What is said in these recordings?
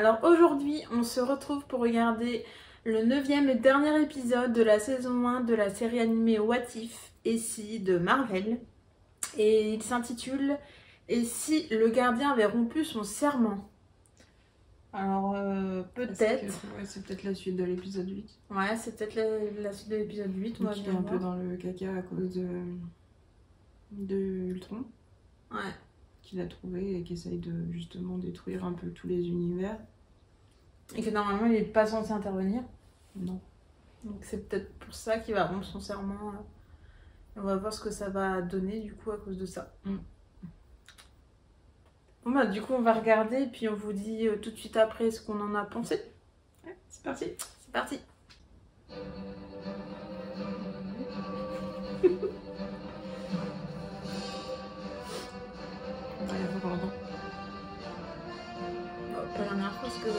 Alors aujourd'hui, on se retrouve pour regarder le 9e et dernier épisode de la saison 1 de la série animée What If et Si de Marvel. Et il s'intitule Et si le gardien avait rompu son serment? Alors peut-être... Ouais, c'est peut-être la suite de l'épisode 8. Ouais, c'est peut-être la suite de l'épisode 8. Donc il est un peu dans le caca à cause de Ultron. Ouais. Qu'il a trouvé et qui essaye de justement détruire un peu tous les univers. Et que normalement il n'est pas censé intervenir. Non. Donc c'est peut-être pour ça qu'il va rompre son serment. On va voir ce que ça va donner du coup à cause de ça. Bon bah du coup on va regarder et puis on vous dit tout de suite après ce qu'on en a pensé. Ouais, c'est parti. C'est parti. Pas la dernière fois parce que...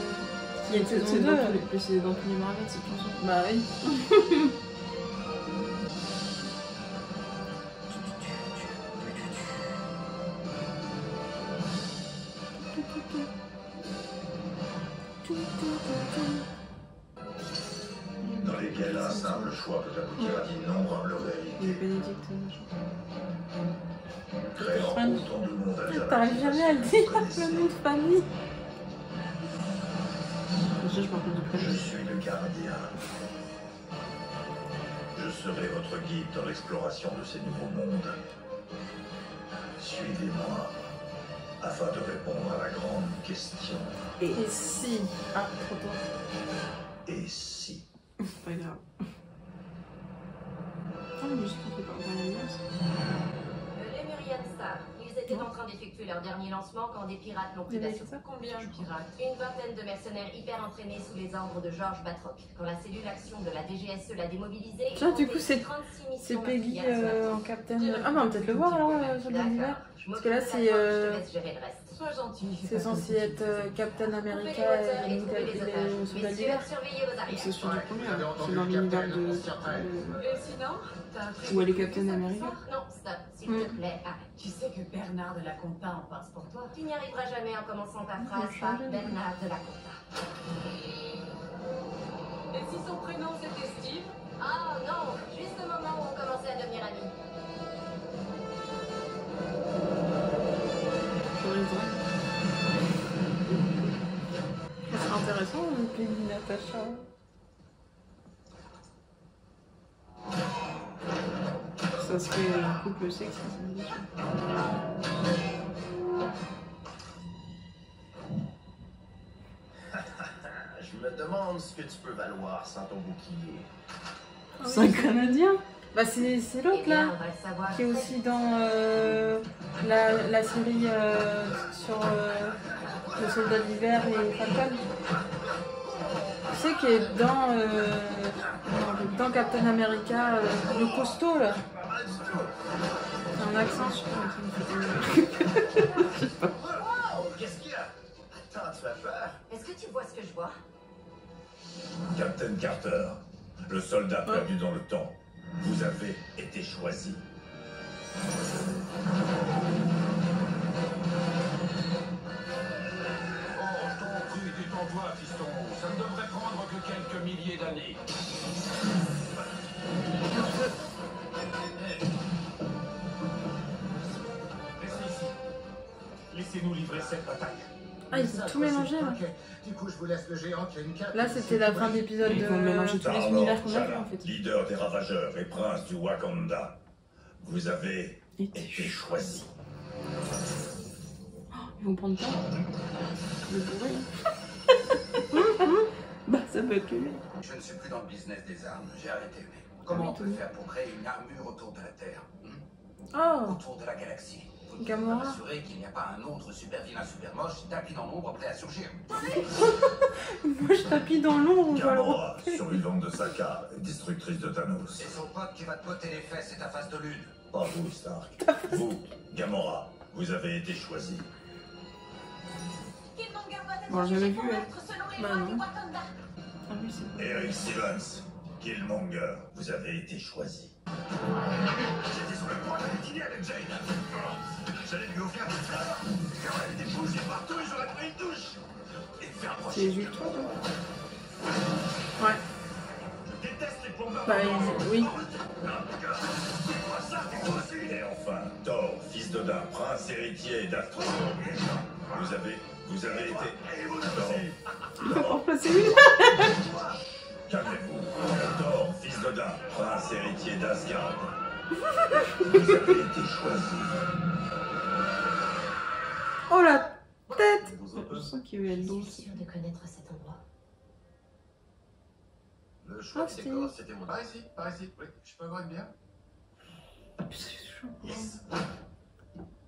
Il y a saison 2. C'est dans tous les Marvel cette chanson. Bah oui. Dans lesquels un simple choix peut aboutir à d'innombrables réalités. Il est Bénédicte. Créant autant de monde à la T'arrives jamais à le dire, le nom de famille. Déjà, je me rappelle du Je prénom. suis le gardien. Je serai votre guide dans l'exploration de ces nouveaux mondes. Suivez-moi afin de répondre à la grande question. Et si... Ah, trop tôt. Et si? C'est pas grave. Ah, mais juste pour faire un alliance. Lémurian Star. Ils étaient en train d'effectuer leur dernier lancement quand des pirates l'ont pris d'assaut. Combien de pirates? Une vingtaine de mercenaires hyper entraînés sous les ordres de Georges Batroc. Quand la cellule action de la DGSE l'a démobilisé, Tiens, du coup, c'est Peggy en Captain... Ah bah on va peut-être le voir alors sur l'univers. Parce que là c'est... Sois gentil. C'est censé être Captain America et les soldats d'hiver. C'est sur du premier, hein. C'est dans l'univers de. Et sinon, t'as un truc Où elle est Captain America. Non, stop, s'il te plaît, arrête. Tu sais que Bernard de la Conta en passe pour toi. Tu n'y arriveras jamais en commençant ta phrase par Bernard de la Conta. Et si son prénom c'était Steve? Ah non, juste au moment où on commençait à devenir amis. Ça serait intéressant, Peggy Natasha. Ça serait un couple sexe, ça me dit. Je me demande ce que tu peux valoir sans ton bouclier. C'est un Canadien. Bah c'est l'autre là, qui est aussi dans la série sur le soldat d'hiver et Falcon. Tu sais qui est dans Captain America, le costaud là. C'est un accent, je crois. Wow, qu'est-ce qu'il y a? Attends, tu as peur? Est-ce que tu vois ce que je vois? Captain Carter, le soldat perdu dans le temps. Vous avez été choisi. Oh, je t'en prie, détends-toi, fiston. Ça ne devrait prendre que quelques milliers d'années. Restez ici. Laissez-nous livrer cette bataille. Ah ils ont tout mélangé là. Ok. Du coup, je vous laisse le géant qui a une cape. Là c'était la fin d'épisode Ils vont mélanger tous les Star-Lord univers qu'on a vu T'Challa, en fait. leader des ravageurs et prince du Wakanda. Vous avez Été été choisi. Ils vont prendre quoi? Le bourré. Bah ça peut être lui. Je ne suis plus dans le business des armes. J'ai arrêté. Mais comment on peut faire pour créer une armure autour de la Terre? Oh, Autour de la galaxie. Vous ne Gamora. pouvez m'assurer qu'il n'y a pas un autre super vilain, super moche, tapis dans l'ombre, prêt à surgir. moi je tapis dans l'ombre, on va le Gamora, refaire. survivante de Sakaar et destructrice de Thanos. C'est son pote qui va te botter les fesses et ta face de lune. Pas vous, Stark. Vous, Gamora, vous avez été choisi. Bon, j'avais vu, ouais. Bah non. Ah oui, c'est Eric Stevens, Killmonger, vous avez été choisi. J'étais sur le point d'aller dîner avec Jane. J'allais lui offrir des fleurs. J'aurais des bougies partout et j'aurais pris une douche. Et fait approcher. C'est les ultras, toi. Ouais. Je déteste les plombeurs. Bah, oui. Et enfin, Thor, fils d'Odin, prince héritier d'Astro. Vous avez été... Il faut en placer une. Calmez-vous. Thor, fils d'Odin, prince héritier d'Asgard. Vous avez été choisi. Oh la tête! Je sens qu'il va être Je drôle. suis sûre de connaître cet endroit. Le choix Ah, de c'est- décor, c'était mon... Par ici, oui. Je peux avoir une bière? Putain, c'est chaud. Yes.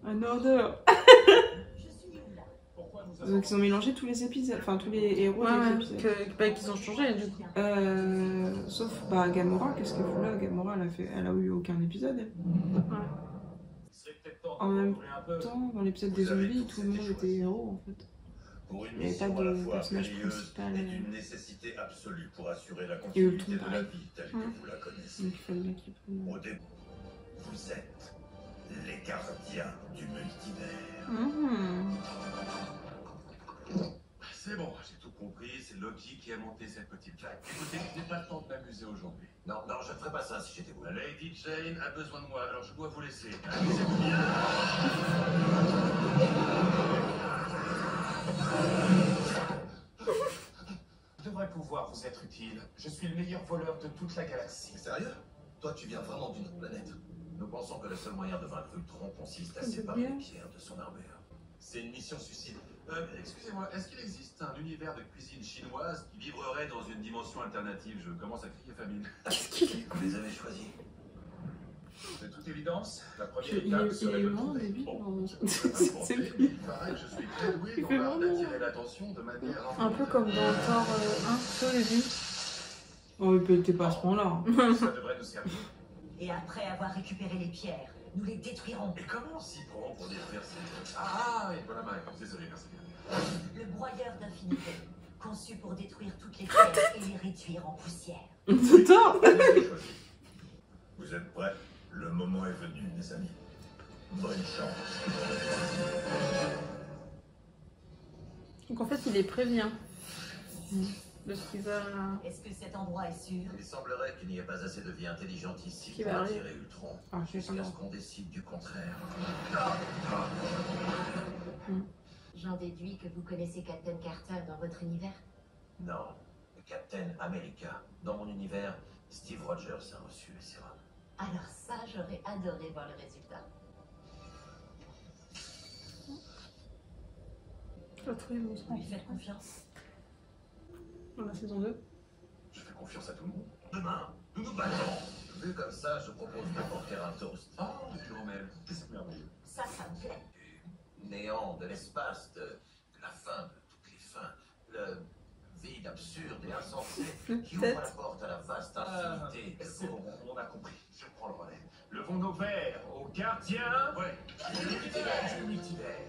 Un order. Je suis là. Donc ils ont mélangé tous les épisodes, enfin tous les héros Ouais, des ouais. épisodes. Bah, qu'ils ont changé du coup. Sauf bah Gamora, qu'est-ce qu'elle fout là? Gamora, elle a eu aucun épisode. Elle. En même temps, dans l'épisode des zombies, tout le monde était héros en fait. Pour une Il n'y avait pas mission à la de fois personnage périlleuse principal. et d'une nécessité absolue pour assurer la Et continuité Ultron, de la pareil. vie telle que Ouais. vous la connaissez. Donc il fallait bien qu'il prenne. Au début, vous êtes les gardiens du multivers. Mmh. C'est bon, j'ai tout compris. C'est Loki qui a monté cette petite blague. Écoutez, je n'ai pas le temps de m'amuser aujourd'hui. Non, non, je ne ferai pas ça si j'étais vous. La Lady Jane a besoin de moi, alors je dois vous laisser. Amusez-vous bien. Je devrais pouvoir vous être utile. Je suis le meilleur voleur de toute la galaxie. Sérieux? Toi, tu viens vraiment d'une autre planète. Nous pensons que le seul moyen de vaincre Ultron consiste à C'est séparer bien. les pierres de son armure. C'est une mission suicide. Excusez-moi, est-ce qu'il existe un univers de cuisine chinoise qui vivrerait dans une dimension alternative? Je commence à crier famine. Qu'est-ce qu'il est? Vous les avez choisis. De toute évidence, la première Il étape est serait de vraiment trouver. débile. Bon, C'est c'est lui. Il paraît que je suis très doué Il dans fait l'art vraiment d'attirer l'attention de manière Un peu comme dans Thor 1, tout au début. Oh, il était pas à ce point-là. Ça devrait nous servir. Et après avoir récupéré les pierres, nous les détruirons. Et comment on s'y prend pour détruire ces... Ah oui, voilà ma réponse. Désolé, merci. Le broyeur d'infinité, conçu pour détruire toutes les pierres et les réduire en poussière. C'est tort. Vous avez choisi. Vous êtes prêts? Le moment est venu, mes amis. Bonne chance. Donc en fait, il les prévient de ce qu'il va. Est-ce que cet endroit est sûr? Il semblerait qu'il n'y ait pas assez de vie intelligente ici Qui pour va arriver. attirer Ultron. Ah, je sais Jusqu'à pas. ce qu'on décide du contraire. J'en déduis que vous connaissez Captain Carter dans votre univers. Non, Captain America. Dans mon univers, Steve Rogers a reçu le sérum. Alors ça, j'aurais adoré voir le résultat. Je vais trouver mon Vous lui faites confiance? dans la saison 2. Je fais confiance à tout le monde. Demain, nous nous battons. Vu comme ça, je propose d'apporter un toast. Oh, du grand-mère. C'est merveilleux. Ça me plaît. Du néant, de l'espace, de la fin de toutes les fins. Le vide absurde et insensé qui ouvre la porte à la vaste infinité. C'est bon, on a compris. Je prends le relais. Levons nos verres aux gardiens. Ouais. Du multivers. Du multivers.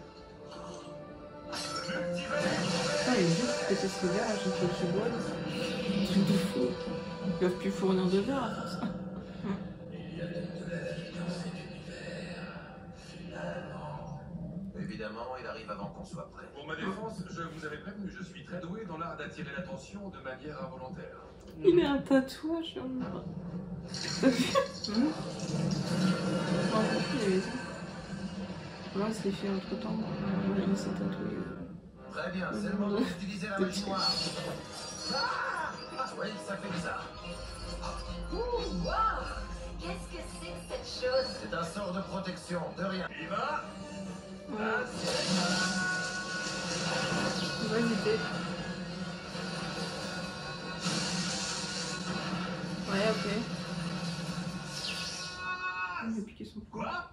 Le multivers. Ah, il est juste pété ce verre à chaque fois que tu bois. Un truc de fou. Ils peuvent plus fournir de verre à force. Il y a toute la vie dans cet univers. Finalement. Évidemment, il arrive avant qu'on soit prêt. Pour ma défense, je vous avais prévenu, je suis très doué dans l'art d'attirer l'attention de manière involontaire. Il a un tatouage sur le bras. T'as vu? En fait, il avait ça. Là, il s'est fait entre temps. Il s'est tatoué. Très bien, c'est le moment d'utiliser la magie noire. Ah, oui, ça fait bizarre. Wow! Qu'est-ce que c'est que cette chose? C'est un sort de protection, de rien. Il va. On va éviter. Ouais, ok. Il a piqué son poing. Quoi?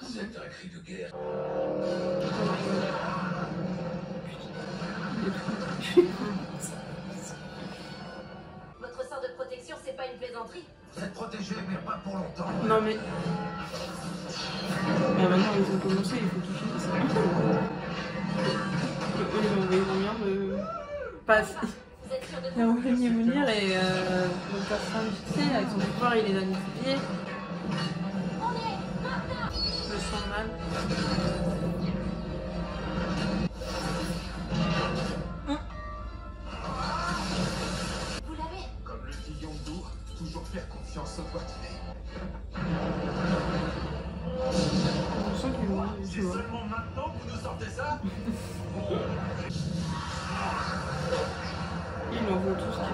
C'est un cri de guerre. Votre sort de protection, c'est pas une plaisanterie? Vous êtes protégé, mais pas pour longtemps. Non mais. Ah, maintenant, ils ont commencé, il faut tout finir ça. Eux, ils ont envoyé Monier Pas. Vous êtes sûr de Il a vous? envoyé Mounir et le personne, tu sais, avec son pouvoir, il les a multipliés. Je le sens mal. toujours faire confiance au quoi qu'il est. On sent qu'il est mort. C'est seulement maintenant que vous nous sortez ça? Il envoie tout ce qu'il a.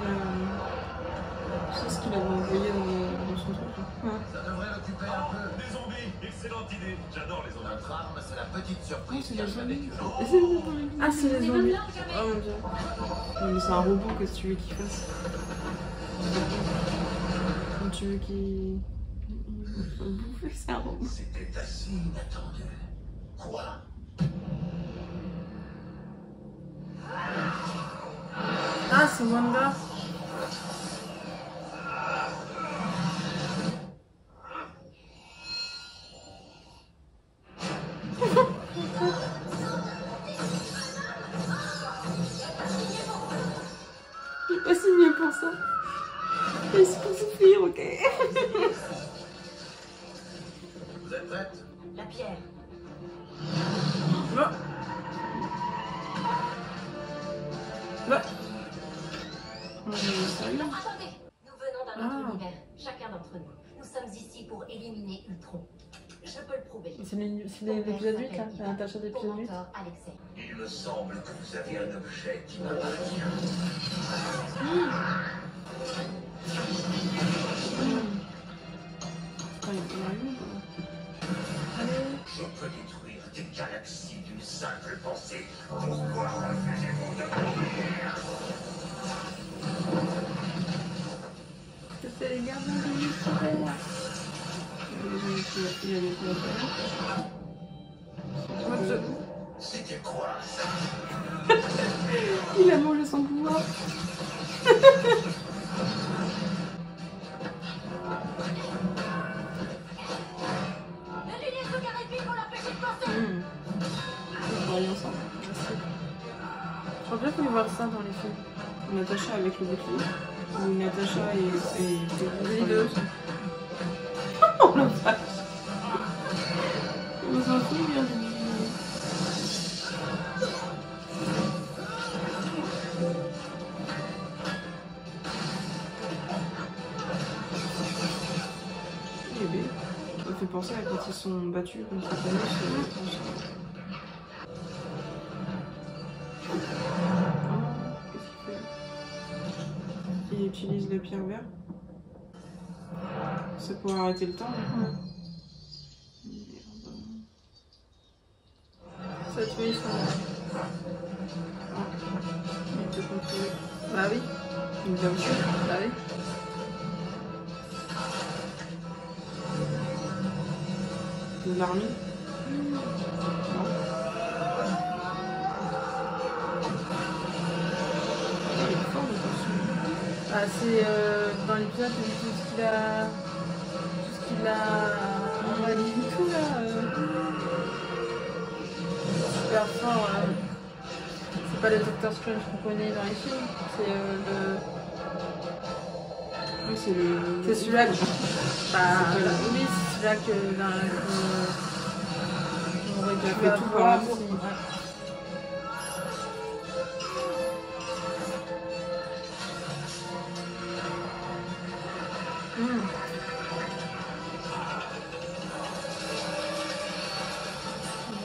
C'est ce qu'il avait envoyé dans son truc. Ouais. Ça devrait l'occuper un peu. Des zombies! Excellente idée! J'adore les zombies. Notre arme, c'est la petite Oh, surprise c'est qui des arrive avec zombies. eux. Ah, c'est les zombies. Oh mon dieu. Non, mais c'est un robot, qu'est-ce que tu veux qu'il fasse? Comme tu veux qu'il. Il faut le bouffer, c'est un robot. C'était assez inattendu. Quoi? Ah, c'est Wanda. J'ai pas signé pour ça. Mais c'est pour souffrir, ok. Vous êtes prête? La pierre. Non. Non. Sérieux? Attendez, nous venons d'un autre Ah. univers, chacun d'entre nous. Nous sommes ici pour éliminer Ultron. Je peux le prouver. C'est l'épisode 8 là, la Natasha Pour d'épisode 8. mentor, Alexei. Il me semble que vous avez un objet qui m'appartient. Je peux détruire des galaxies d'une simple pensée. Pourquoi refusez-vous de mourir? C'est les gardiens de l'univers. Il a des C'était quoi ça? Il a mangé son pouvoir. Le lunettes de Gareth pour l'empêcher de passer. On va aller ensemble. Je crois bien qu'on va voir ça dans les films. Natacha avec le bouclier. Ou Natacha et Les deux. Oh la vache. On s'en fout bien du bouclier. Eh bien, ça me fait penser à quand ils sont battus contre Thanos. Qu'est-ce qu'il fait? Il utilise la pierre verte. C'est pour arrêter le temps. Merde. Ça a tué son. Il te contrôle. Bah oui. Il l'a aussi. Bah oui. De l'armée. Il est fort le costume. Ah, c'est dans l'épisode tout ce qu'il a réalisé tout là. Super fort. C'est pas le Doctor Strange qu'on connaît dans les films. C'est Oui, c'est le. c'est celui-là que. Bah, C'est pas le- oui, c'est celui-là que on aurait Il dû a fait tout par avoir l'amour. si- ouais.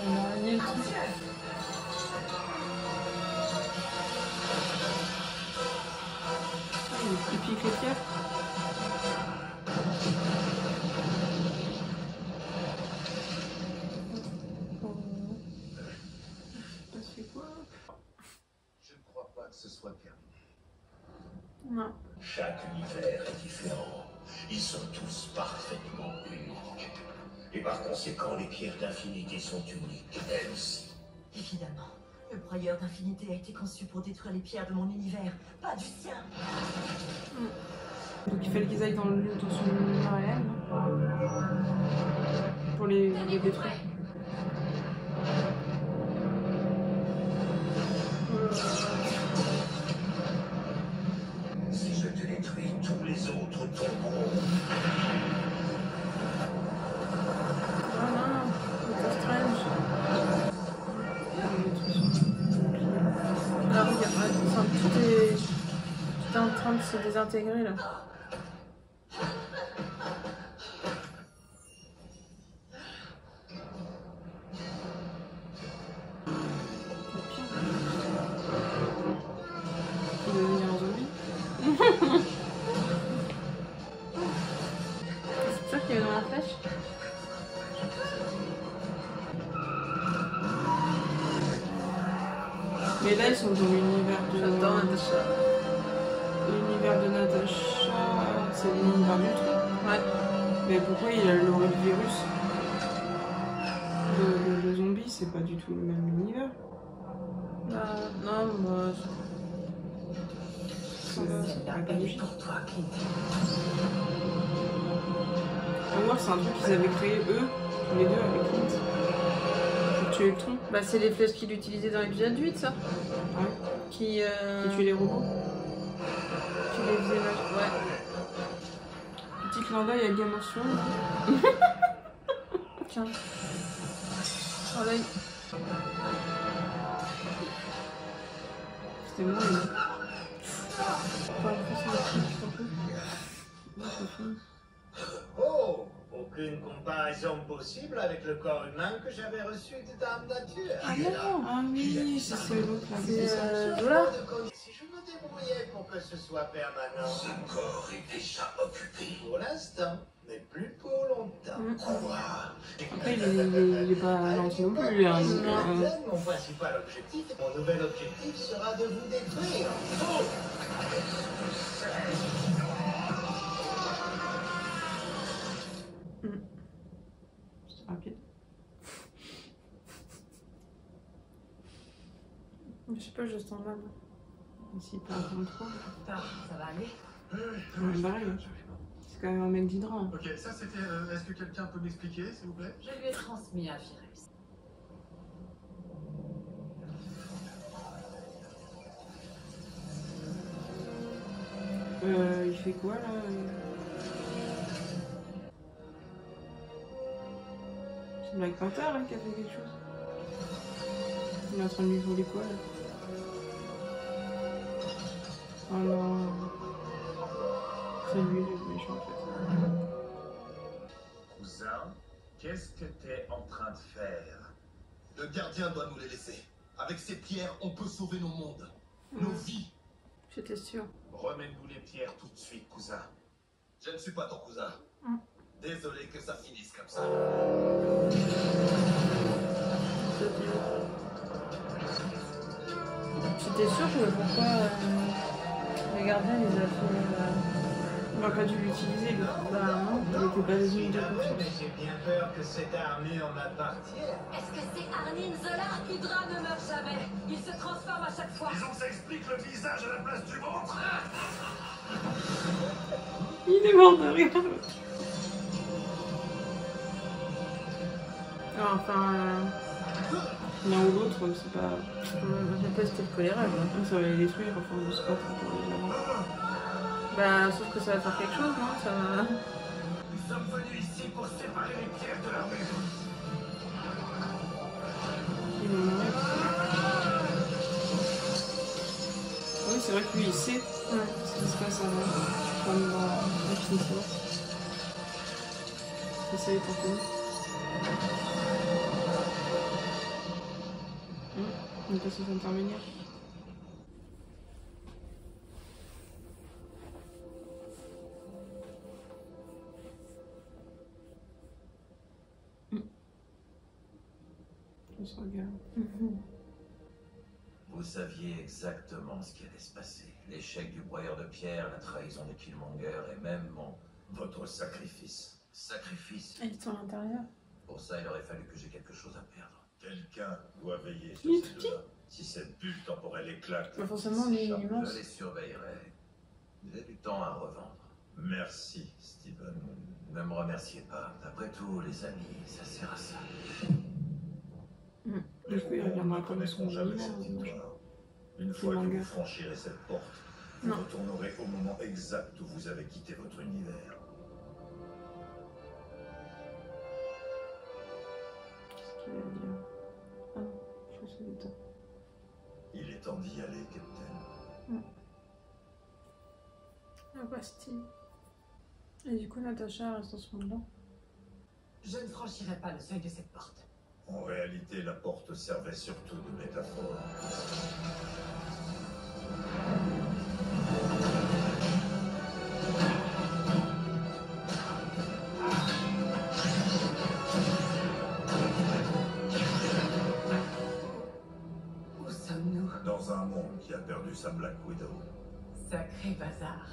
On a gagné le truc. Il pique les pierres. Ça se fait quoi? Je ne crois pas que ce soit terminé. Non. Chaque univers est différent. Ils sont tous parfaitement uniques. Et par conséquent, les pierres d'infinité sont uniques, elles aussi. Évidemment, le broyeur d'infinité a été conçu pour détruire les pierres de mon univers, pas du sien. Donc il fallait qu'ils aillent dans son univers réel, non? Pour les détruire. Si je te détruis, tous les autres tomberont. Ah non, Doctor Strange. Ah oui, enfin, tout est en train de se désintégrer là. Mais là, ils sont dans l'univers de... J'adore Natacha. L'univers de Natacha, c'est l'univers du truc. Ouais. Mais pourquoi il aurait le virus? Le zombie, c'est pas du tout le même univers. Non, moi... C'est pas gagné pour toi, Clint. Pour moi, c'est un truc qu'ils avaient créé, eux, tous les deux, avec Clint. Pour tuer le tronc. Bah, c'est les flèches qu'il utilisait dans l'épisode 8, ça. Ouais. Qui tuer les robots. Qui les faisait... Ouais. Petit clin d'œil à Game of Thrones. Tiens. Oh là, C'était moi, mais... Oh, aucune comparaison possible avec le corps humain que j'avais reçu de Dame Nature. Ah non. Ah oui, c'est l'autre là. Voilà. Si je me débrouillais pour que ce soit permanent, Ce corps est déjà occupé. pour l'instant, mais plus pour longtemps. Quoi? Après, il est pas gentil non plus. Hein, donc, Mon principal objectif, mon nouvel objectif sera de vous détruire. c'est rapide. Je sais pas, je sens mal. S'il parle comme trop. Ça va aller? Pareil. C'est quand même un mec d'Hydra. Hein. Ok, ça c'était. Est-ce que quelqu'un peut m'expliquer, s'il vous plaît? Je lui ai transmis un virus. Il fait quoi là? C'est Black Panther là, qui a fait quelque chose. Il est en train de lui voler quoi là? Oh non. C'est lui le méchant en fait. Cousin, qu'est-ce que t'es en train de faire? Le gardien doit nous les laisser. Avec ces pierres, on peut sauver nos mondes, nos vies. J'étais sûre. Remets-nous les pierres tout de suite, cousin. Je ne suis pas ton cousin. Désolé que ça finisse comme ça. J'étais sûre que pourquoi les gardiens les a fait... On aurait pas dû l'utiliser lui. Bah non. Il était pas digne de Mais confiance. j'ai bien peur que cette armure m'appartienne. Est-ce que c'est Arnim Zola? Hydra ne meurt jamais. Il se transforme à chaque fois. Disons que ça explique le visage à la place du ventre. Il est mort de rire. Enfin... L'un ou l'autre, c'est pas. J'ai pas c'était le choléra, quoi. Ça va les détruire, enfin, je sais pas pour les avoir. Bah, sauf que ça va faire quelque chose, non? Ça va... Nous sommes venus ici pour séparer les pierres de l'armure. Il est mort. Ah oui, c'est vrai que lui, il sait ce qui se passe comme dans Infinity War. Il sait pour tout. On est pas censé intervenir. On se regarde. Vous saviez exactement ce qui allait se passer. L'échec du broyeur de pierre, la trahison de Killmonger et même votre sacrifice. Sacrifice. Ils sont à l'intérieur. Pour ça, il aurait fallu que j'ai quelque chose à perdre. Quelqu'un doit veiller Il est sur tout ces deux-là. Si cette bulle temporelle éclate, Bah forcément, lui, il est immense. Je les surveillerai. J'ai du temps à revendre. merci, Steven. Ne me remerciez pas. Après tout, les amis, ça sert à ça. Du coup, il reviendra comme son jamais univers. cette histoire. Une fois que manga. vous franchirez cette porte, vous Non. retournerez au moment exact où vous avez quitté votre univers. Qu'est-ce qu'il va dire? Ah non, je sais le temps. Il est temps d'y aller, Captain. La pastille. Et du coup, Natacha reste en ce moment-là. Je ne franchirai pas le seuil de cette porte. En réalité, la porte servait surtout de métaphore. Où sommes-nous? Dans a perdu sa Black Widow. Sacré bazar.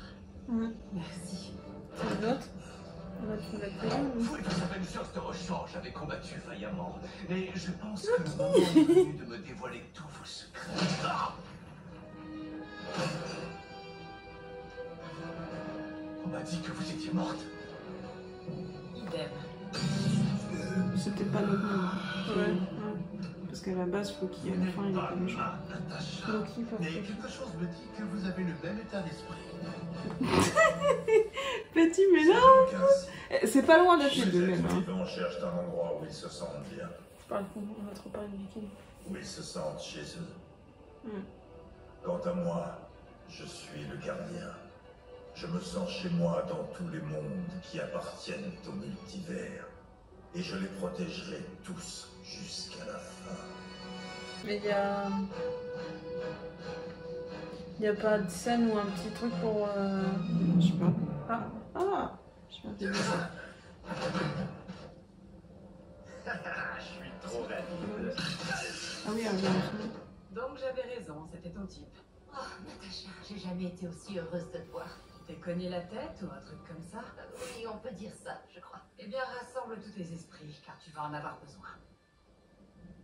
Merci. C'est l'autre. Vous et tous Avengers de rechange avez combattu vaillamment. Mais je pense que le moment est venu de me dévoiler tous vos secrets. Ah, on m'a dit que vous étiez morte. Idem. C'est peut-être pas notre nom. Ouais. Parce qu'à la base, faut qu'à la fin, il ait pas méchant. Natasha. Loki, pas Mais fait. quelque chose me dit que vous avez le même état d'esprit. Petit, mais non. C'est pas loin d'être les deux, même. Hein. On cherche un endroit où ils se sentent bien. On va trop parler de Viking. Où ils se sentent chez eux. Mm. Quant à moi, je suis le gardien. Je me sens chez moi dans tous les mondes qui appartiennent au multivers. Et je les protégerai tous jusqu'à la fin. Mais il y a pas de scène ou un petit truc pour... Je sais pas. Ah, Ah, je sais pas. Je suis trop rapide. Ah oui, regarde. Donc j'avais raison, c'était ton type. Oh, Natacha, j'ai jamais été aussi heureuse de te voir. T'es cogné la tête ou un truc comme ça? Oui, on peut dire ça, je crois. Eh bien, rassemble tous tes esprits, car tu vas en avoir besoin.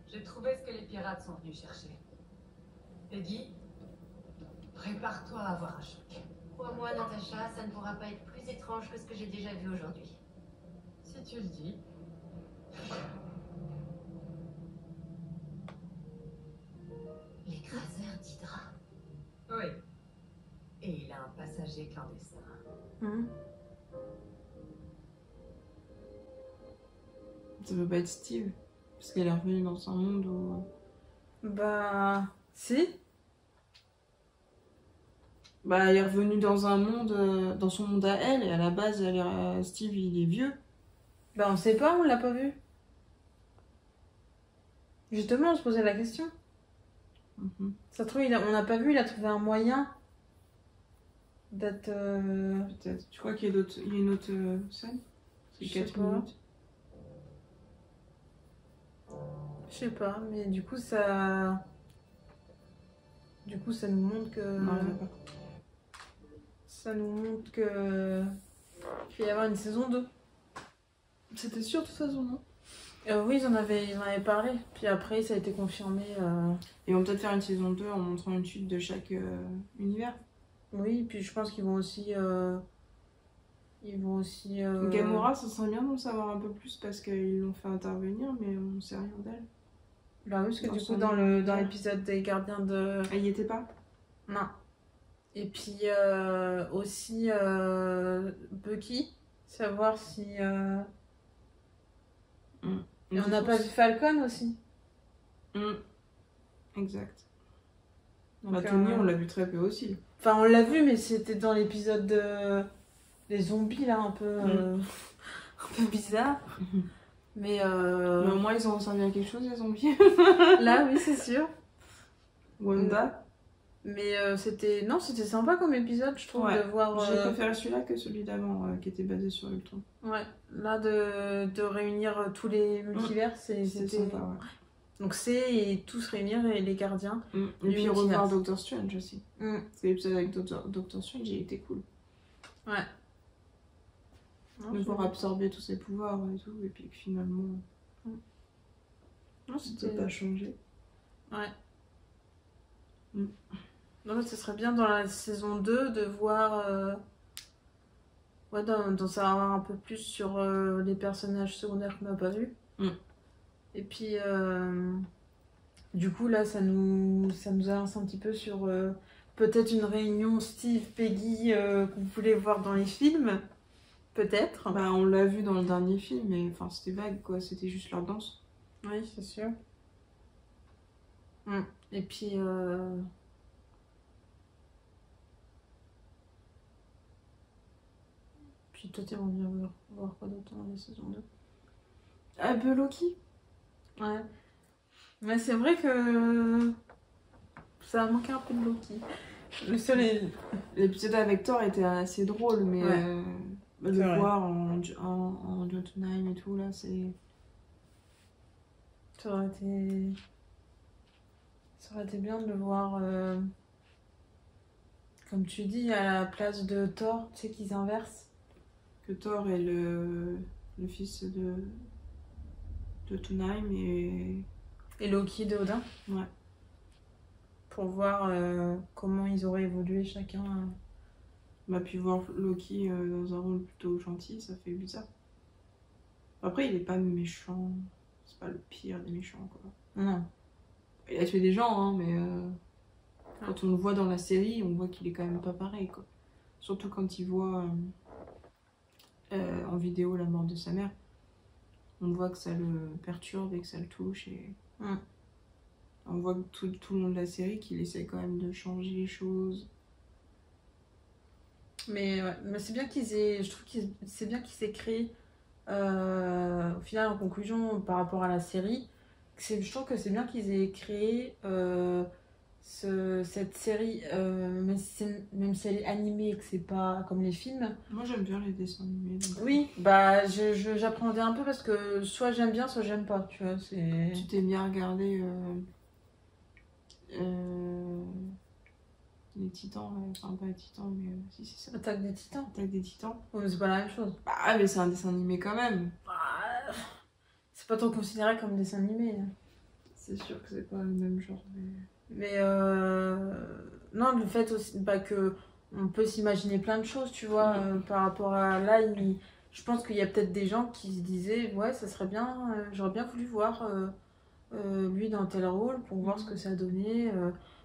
J'ai trouvé ce que les pirates sont venus chercher. Peggy, prépare-toi à avoir un choc. Crois-moi, Natacha, ça ne pourra pas être plus étrange que ce que j'ai déjà vu aujourd'hui. Si tu le dis. L'écraseur d'Hydra. Oui. Et il a un passager clandestin. Ça peut pas être Steve. Parce qu'elle est revenue dans un monde où... Bah... Si. Bah, elle est revenue dans un monde, dans son monde à elle, et à la base, Steve, il est vieux. Bah on sait pas, on l'a pas vu. Justement, on se posait la question. Ça se trouve, on n'a pas vu, il a trouvé un moyen d'être... Peut-être. Tu crois qu'il y a une autre scène? C'est Je sais 4 pas. minutes. Je sais pas, mais du coup, ça... Du coup, ça nous montre que... Non, il y en a pas. Ça nous montre que... qu'il va y avoir une saison 2. C'était sûr de toute façon, non? Oui, ils en avaient parlé. Puis après, ça a été confirmé. Ils vont peut-être faire une saison 2 en montrant une suite de chaque univers. Oui, puis je pense qu'ils vont aussi... Gamora, ça serait bien d'en savoir un peu plus parce qu'ils l'ont fait intervenir, mais on sait rien d'elle. Bah oui, parce que Dans du coup, son dans univers. l'épisode des gardiens de... Elle y était pas? Non. Et puis aussi Bucky, savoir si... Et on n'a pas vu Falcon aussi. Exact. Donc, bah, Tony, on l'a vu très peu aussi. Enfin, on l'a vu, mais c'était dans l'épisode de... des zombies, là, un peu bizarre. Mais au moins, ils ont servi à quelque chose, les zombies. là, oui, c'est sûr. Wanda. Mais c'était sympa comme épisode, je trouve, de voir... J'ai préféré celui-là que celui d'avant, qui était basé sur Ultron. Ouais, là, de réunir tous les multivers, c'était sympa, ouais. Donc et tous réunir les gardiens. Et puis revoir Doctor Strange aussi. Parce que l'épisode avec Doctor Strange, il était cool. Ouais. De pouvoir absorber tous ses pouvoirs et tout, et puis finalement... Non, c'était pas changé. Ouais. Non, mais ce serait bien dans la saison 2 de voir... Ouais, d'en savoir un peu plus sur les personnages secondaires qu'on n'a pas vus. Et puis, du coup, là, ça nous avance un petit peu sur peut-être une réunion Steve, Peggy qu'on voulait voir dans les films. Peut-être. Bah, on l'a vu dans le dernier film, mais enfin, c'était vague, quoi. C'était juste leur danse. Oui, c'est sûr. Et puis... Puis toi, t'es envie de voir quoi d'autre dans la saison 2? Un peu Loki. Ouais. Mais c'est vrai que... ça a manqué un peu de Loki. Le seul... L'épisode avec Thor était assez drôle, mais... Ouais. Le voir en Jotunheim et tout, là, c'est... Ça aurait été bien de le voir Comme tu dis, à la place de Thor, tu sais qu'ils inversent. Que Thor est le fils de Tunheim Et Loki de Odin. Ouais. Pour voir comment ils auraient évolué chacun. Bah, puis voir Loki dans un rôle plutôt gentil, ça fait bizarre. Après, il est pas méchant. C'est pas le pire des méchants, quoi. Non. Il a tué des gens, hein, mais quand on le voit dans la série, on voit qu'il est quand même pas pareil, quoi. Surtout quand il voit en vidéo la mort de sa mère. On voit que ça le perturbe et que ça le touche. Et on voit que tout le long de la série qu'il essaie quand même de changer les choses. Mais, ouais, mais c'est bien qu'ils aient. Je trouve que c'est bien qu'ils aient créé, au final, en conclusion, par rapport à la série, je trouve que c'est bien qu'ils aient créé cette série, même si elle est animée et que c'est pas comme les films. Moi j'aime bien les dessins animés. Donc... Oui, bah j'appréhendais un peu parce que soit j'aime bien, soit j'aime pas, tu vois. Tu t'es bien regardé les Titans, enfin pas les Titans, mais si c'est ça. Attaque des Titans. Attaque des Titans. Oh, mais c'est pas la même chose. Ah mais c'est un dessin animé quand même. Bah, c'est pas trop considéré comme dessin animé. C'est sûr que c'est pas le même genre. Mais non, le fait aussi que on peut s'imaginer plein de choses, tu vois, par rapport à là, je pense qu'il y a peut-être des gens qui se disaient ouais, ça serait bien, j'aurais bien voulu voir lui dans tel rôle pour voir ce que ça donnait.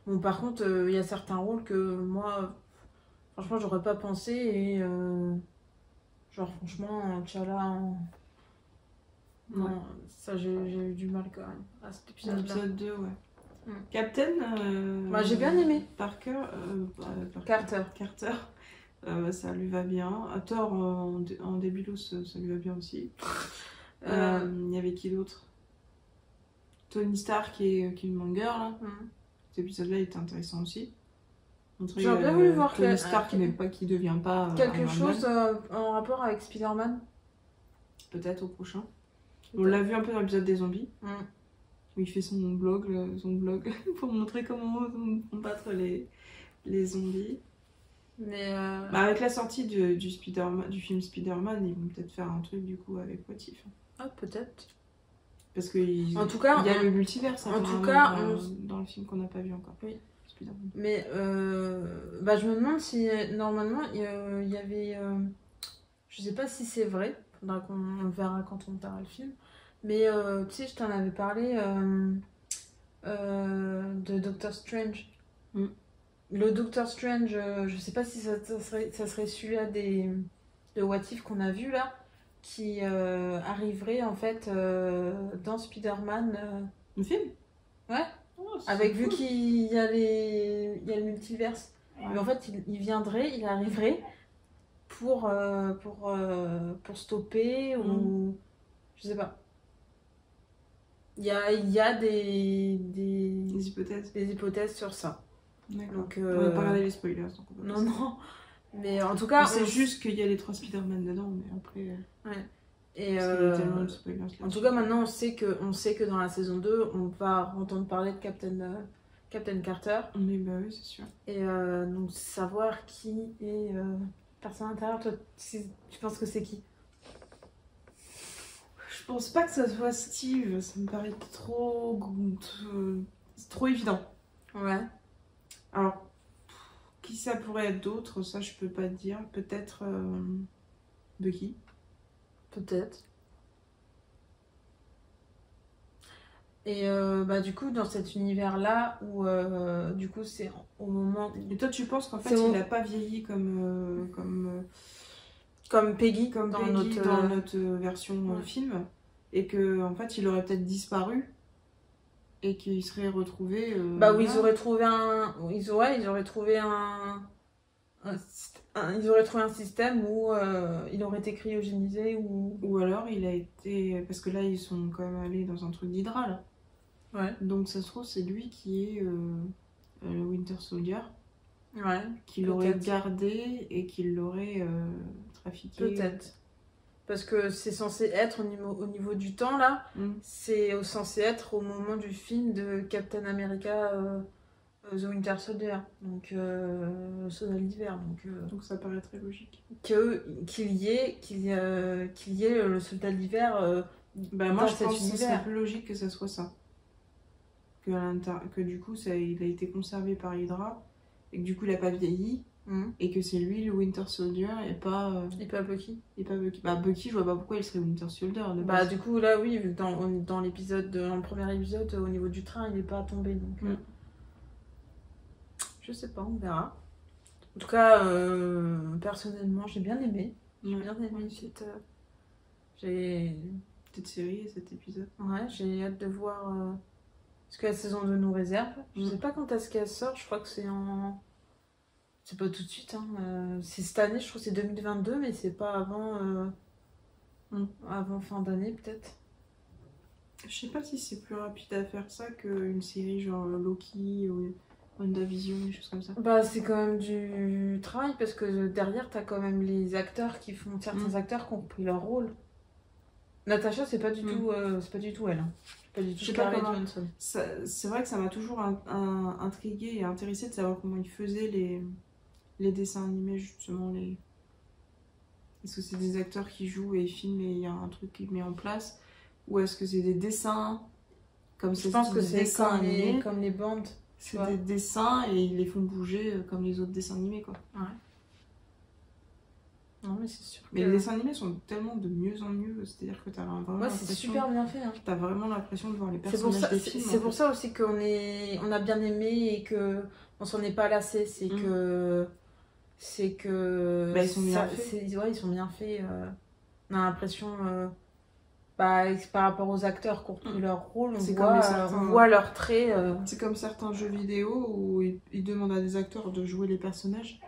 Bon, par contre, il y a certains rôles que moi, franchement, j'aurais pas pensé et genre franchement, T'Challa, non, ça j'ai eu du mal quand même à cet épisode-là. Épisode 2, ouais. Captain bah, j'ai bien aimé. Parker, Carter. Ça lui va bien. À Thor en Débilos, ça lui va bien aussi. Il y avait qui d'autre? Tony Stark qui est Killmonger là. Cet épisode-là était intéressant aussi. J'aurais bien voulu voir Tony Stark qui devient pas quelque chose en rapport avec Spider-Man. Peut-être au prochain. On l'a vu un peu dans l'épisode des zombies. Où il fait son blog pour montrer comment combattre les zombies. Mais bah avec la sortie du film Spider-Man, ils vont peut-être faire un truc du coup avec What If. Ah, peut-être. Parce que en tout cas, il y a le multivers en tout cas, dans le film qu'on n'a pas vu encore. Oui. Spider-Man. Mais bah, je me demande si normalement il y avait. Je sais pas si c'est vrai, faudra qu'on le verra quand on verra le film. Mais tu sais, je t'en avais parlé de Doctor Strange. Le Doctor Strange, je sais pas si ça serait celui-là de What If qu'on a vu là, qui arriverait en fait dans Spider-Man. Le film? Ouais. Oh, vu cool. Qu'il y a le multiverse. Ouais. Mais en fait, il arriverait pour stopper ou je sais pas. Il y a des hypothèses sur ça. Donc, on va pas regarder les spoilers. Donc non. Mais en tout cas, c'est juste qu'il y a les 3 Spider-Man dedans, mais après. Ouais. Et parce qu'il y a tellement de spoilers. En tout cas, maintenant, on sait que dans la saison 2, on va entendre parler de Captain Carter. Mais bah oui, c'est sûr. Et donc, savoir qui est personne intérieure, toi, tu penses que c'est qui? Je pense pas que ça soit Steve, ça me paraît trop évident. Ouais. Alors, qui ça pourrait être d'autre, ça je peux pas te dire. Peut-être Bucky. Peut-être. Et bah du coup, dans cet univers-là, où du coup c'est au moment... Et toi tu penses qu'en fait il a pas vieilli comme Peggy, dans notre version film, et que en fait il aurait peut-être disparu et qu'il serait retrouvé bah où ils auraient trouvé ils auraient trouvé un système où il aurait été cryogénisé ou alors il a été, parce que là ils sont quand même allés dans un truc d'Hydra là. Ouais. Donc ça se trouve c'est lui qui est le Winter Soldier. Ouais. Qui l'aurait gardé et qui l'aurait trafiqué. Peut-être. Parce que c'est censé être au niveau du temps là, c'est censé être au moment du film de Captain America The Winter Soldier, donc soldat d'hiver. Donc ça paraît très logique. Qu'il y ait le soldat d'hiver moi je pense que c'est plus logique que ça soit ça. Que du coup il a été conservé par Hydra et que du coup il a pas vieilli. Et que c'est lui le Winter Soldier et pas Bucky. Bucky, je vois pas pourquoi il serait Winter Soldier. Du coup là oui, vu que dans le premier épisode, au niveau du train, il est pas tombé donc. Je sais pas, on verra. En tout cas, personnellement, j'ai bien aimé. Cette série et cet épisode. Ouais, j'ai hâte de voir ce que la saison 2 nous réserve. Je sais pas quand est-ce qu'elle sort, je crois que c'est en... C'est pas tout de suite, hein. C'est cette année, je crois que c'est 2022, mais c'est pas avant fin d'année peut-être. Je sais pas si c'est plus rapide à faire ça qu'une série genre Loki ou WandaVision, des choses comme ça. C'est quand même du travail parce que derrière t'as quand même les acteurs qui font... Certains acteurs qui ont pris leur rôle. Natasha, c'est pas du tout elle. Hein. C'est pas du tout Scarlett Johansson. C'est vrai que ça m'a toujours intriguée et intéressée de savoir comment ils faisaient les dessins animés, justement. Est-ce que c'est des acteurs qui jouent et filment et il y a un truc qui met en place? Ou est-ce que c'est des dessins comme Je pense que c'est comme les bandes. C'est des dessins et ils les font bouger comme les autres dessins animés, quoi. Ouais. Non, mais c'est sûr. Mais les dessins animés sont tellement de mieux en mieux, c'est-à-dire que t'as vraiment c'est super bien fait. Hein. T'as vraiment l'impression de voir les personnages des films. C'est pour ça aussi qu'on a bien aimé et qu'on s'en est pas lassé. C'est que ils sont bien faits. Ils sont bien faits. On a l'impression... par rapport aux acteurs qui ont repris leur rôle, on voit leurs traits. C'est comme certains jeux vidéo où ils demandent à des acteurs de jouer les personnages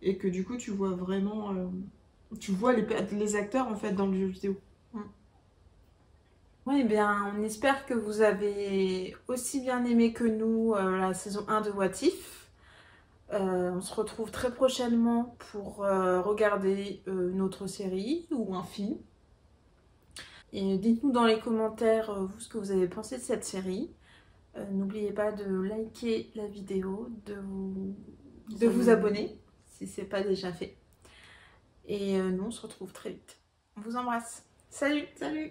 et que du coup tu vois vraiment tu vois les acteurs en fait dans le jeu vidéo. Oui, bien on espère que vous avez aussi bien aimé que nous la saison 1 de What If. On se retrouve très prochainement pour regarder une autre série ou un film. Et dites-nous dans les commentaires vous ce que vous avez pensé de cette série. N'oubliez pas de liker la vidéo, de vous abonner si ce n'est pas déjà fait. Et nous on se retrouve très vite. On vous embrasse. Salut! Salut!